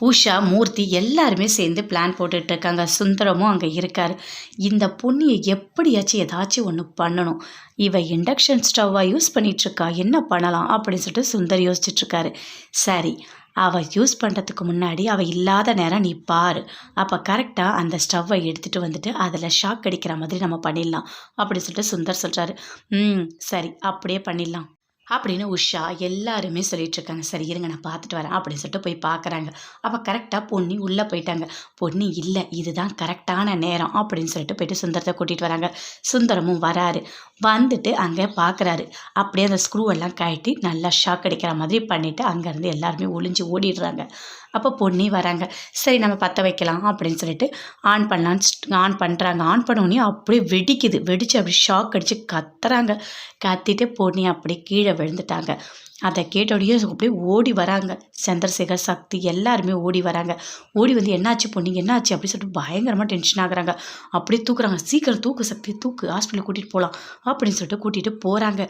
உஷா, மூர்த்தி எல்லாருமே சேர்ந்து பிளான் போட்டுட்டு இருக்காங்க. சுந்தரமும் அங்கே இருக்காரு. இந்த பொண்ணியை எப்படியாச்சும் ஏதாச்சும் ஒன்று பண்ணணும். இவ இண்டக்ஷன் ஸ்டவ்வாக யூஸ் பண்ணிகிட்ருக்கா, என்ன பண்ணலாம் அப்படின்னு சொல்லிட்டு சுந்தர் யோசிச்சுட்ருக்காரு. சரி, அவள் யூஸ் பண்ணுறதுக்கு முன்னாடி அவள் இல்லாத நேரம் நீ பாரு. அப்போ கரெக்டாக அந்த ஸ்டவ்வை எடுத்துகிட்டு வந்துட்டு அதில் ஷாக் அடிக்கிற மாதிரி நம்ம பண்ணிடலாம் அப்படின்னு சொல்லிட்டு சுந்தர் சொல்கிறாரு. சரி, அப்படியே பண்ணிடலாம் அப்படின்னு உஷா எல்லாருமே சொல்லிட்டு இருக்காங்க. சரி இருங்க, நான் பார்த்துட்டு வரேன் அப்படின்னு சொல்லிட்டு போய் பார்க்குறாங்க. அப்போ கரெக்டாக பொன்னி உள்ளே போயிட்டாங்க. பொன்னி இல்லை, இதுதான் கரெக்டான நேரம் அப்படின்னு சொல்லிட்டு போயிட்டு சுந்தரத்தை கூட்டிகிட்டு வராங்க. சுந்தரமும் வராரு. வந்துட்டு அங்கே பார்க்குறாரு. அப்படியே அந்த ஸ்க்ரூ எல்லாம் கழட்டி நல்லா ஷாக் அடிக்கிற மாதிரி பண்ணிவிட்டு அங்கேருந்து எல்லாருமே ஒளிஞ்சு ஓடிடுறாங்க. அப்போ பொன்னி வராங்க. சரி, நம்ம பற்ற வைக்கலாம் அப்படின்னு சொல்லிட்டு ஆன் பண்ணலான்னு ஆன் பண்ணுறாங்க. ஆன் பண்ணோடனே அப்படியே வெடிக்குது. வெடித்து அப்படி ஷாக் அடித்து கத்துறாங்க. கத்திட்டு பொன்னி அப்படி கீழே விழுந்துட்டாங்க. அதை கேட்டோடையே அப்படியே ஓடி வராங்க. சந்திரசேகர், சக்தி எல்லாருமே ஓடி வராங்க. ஓடி வந்து என்னாச்சு பொன்னி, என்னாச்சு அப்படின்னு சொல்லிட்டு பயங்கரமாக டென்ஷன் ஆகுறாங்க. அப்படியே தூக்குறாங்க. சீக்கிரம் தூக்கு சக்தி, தூக்கு, ஹாஸ்பிட்டல் கூட்டிகிட்டு போகலாம் அப்படின்னு சொல்லிட்டு கூட்டிகிட்டு போகிறாங்க.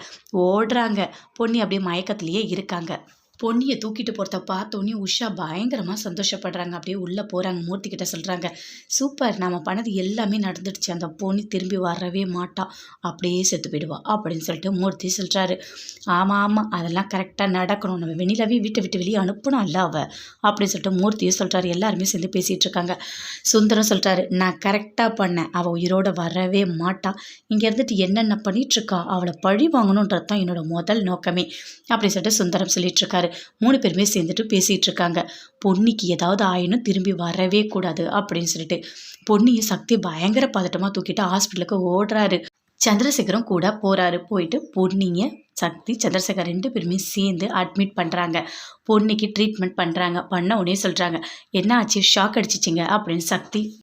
ஓடுறாங்க. பொன்னி அப்படியே மயக்கத்துலேயே இருக்காங்க. பொன்னியை தூக்கிட்டு போகிறத பார்த்தோன்னே உஷா பயங்கரமாக சந்தோஷப்படுறாங்க. அப்படியே உள்ளே போகிறாங்க. மூர்த்தி கிட்ட சொல்கிறாங்க, சூப்பர், நம்ம பண்ணது எல்லாமே நடந்துடுச்சு. அந்த பொண்ணு திரும்பி வரவே மாட்டா, அப்படியே செத்து போயிடுவா அப்படின்னு சொல்லிட்டு மூர்த்தி சொல்கிறாரு. ஆமாம், அதெல்லாம் கரெக்டாக நடக்கணும். நம்ம வெண்ணிலாவே வீட்டை விட்டு வெளியே அனுப்பணும் அல்ல அவள் அப்படின்னு சொல்லிட்டு மூர்த்தியும் சொல்கிறாரு. எல்லாருமே சேர்ந்து பேசிகிட்டு இருக்காங்க. சுந்தரம் சொல்கிறாரு, நான் கரெக்டாக பண்ணேன், அவள் உயிரோடு வரவே மாட்டா. இங்கே இருந்துட்டு என்னென்ன பண்ணிகிட்ருக்கா, அவளை பழி வாங்கணுன்றது தான் என்னோட முதல் நோக்கமே அப்படின்னு சொல்லிட்டு சுந்தரம் சொல்லிட்டு இருக்காரு. 3 பேருமே சேர்ந்துட்டு பேசிகிட்டு இருக்காங்க. பொன்னிக்கு ஏதாவது ஆயினும் திரும்பி வரவே கூடாது அப்படின்னு சொல்லிட்டு பொன்னியை சக்தி பயங்கர பதட்டமாக தூக்கிட்டு ஹாஸ்பிட்டலுக்கு ஓடுறாரு. சந்திரசேகரும் கூட போகிறாரு. போயிட்டு பொன்னியை சக்தி, சந்திரசேகர் 2 பேருமே சேர்ந்து அட்மிட் பண்ணுறாங்க. பொன்னிக்கு ட்ரீட்மெண்ட் பண்ணுறாங்க. பண்ண உடனே சொல்கிறாங்க, என்ன ஆச்சு, ஷாக் அடிச்சிச்சிங்க அப்படின்னு சக்தி